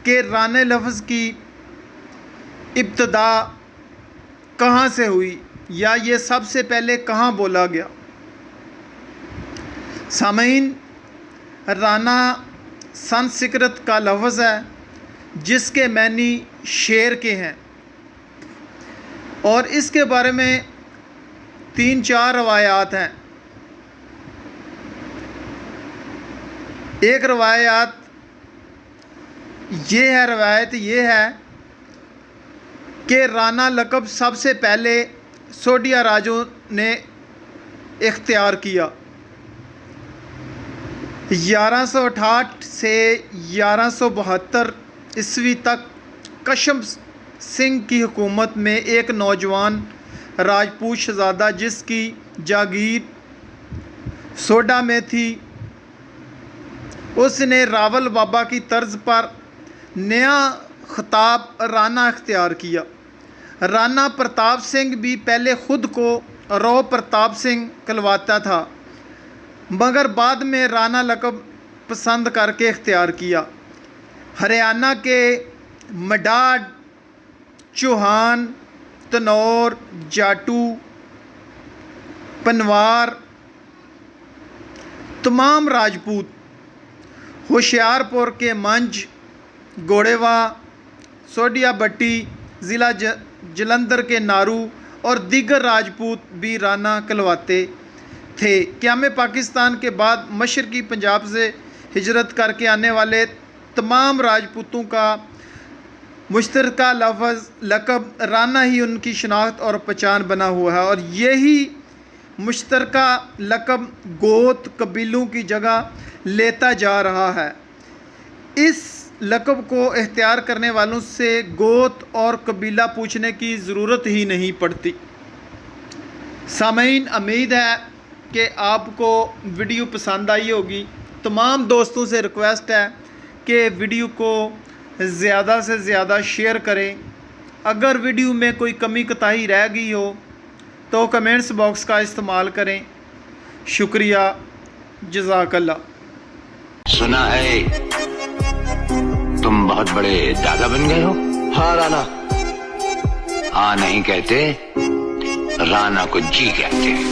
कि राना लफ्ज़ की इब्तदा कहाँ से हुई या ये सबसे पहले कहाँ बोला गया। सामीन, राना संस्कृत का लफ्ज़ है जिसके मानी शेर के हैं और इसके बारे में 3-4 रवायात हैं। एक रवायत ये है कि राना लक़ब सबसे पहले सोडिया राजों ने इख्तियार किया। 1168 से 1172 ईस्वी तक कशम सिंह की हुकूमत में एक नौजवान राजपूत शहज़ादा जिसकी जागीर सोडा में थी, उसने रावल बाबा की तर्ज पर नया खिताब राना इख्तियार किया। राना प्रताप सिंह भी पहले ख़ुद को रो प्रताप सिंह कहलवाता था, मगर बाद में राना लक़ब पसंद करके इख्तियार किया। हरियाणा के मडाड, चौहान, तनौर, जाटू, पनवार तमाम राजपूत, होशियारपुर के मंझ, गोड़ेवा, सोडिया बट्टी, ज़िला जलंधर के नारू और दीगर राजपूत भी राना कहलवाते थे। क़याम पाकिस्तान के बाद मशरक़ी पंजाब से हिजरत करके आने वाले तमाम राजपूतों का मुश्तरका लक़ब राना ही उनकी शनाख्त और पहचान बना हुआ है और यही मुश्तरका लक़ब गोत कबीलों की जगह लेता जा रहा है। इस लक़ब को इख्तियार करने वालों से गोत और कबीला पूछने की ज़रूरत ही नहीं पड़ती। सामीन, उम्मीद है कि आपको वीडियो पसंद आई होगी। तमाम दोस्तों से रिक्वेस्ट है कि वीडियो को ज़्यादा से ज़्यादा शेयर करें। अगर वीडियो में कोई कमी कोताही रह गई हो तो कमेंट्स बॉक्स का इस्तेमाल करें। शुक्रिया, जज़ाकल्लाह। सुना है तुम बहुत बड़े दादा बन गए हो। हाँ राना। हाँ नहीं कहते, राना को जी कहते हैं।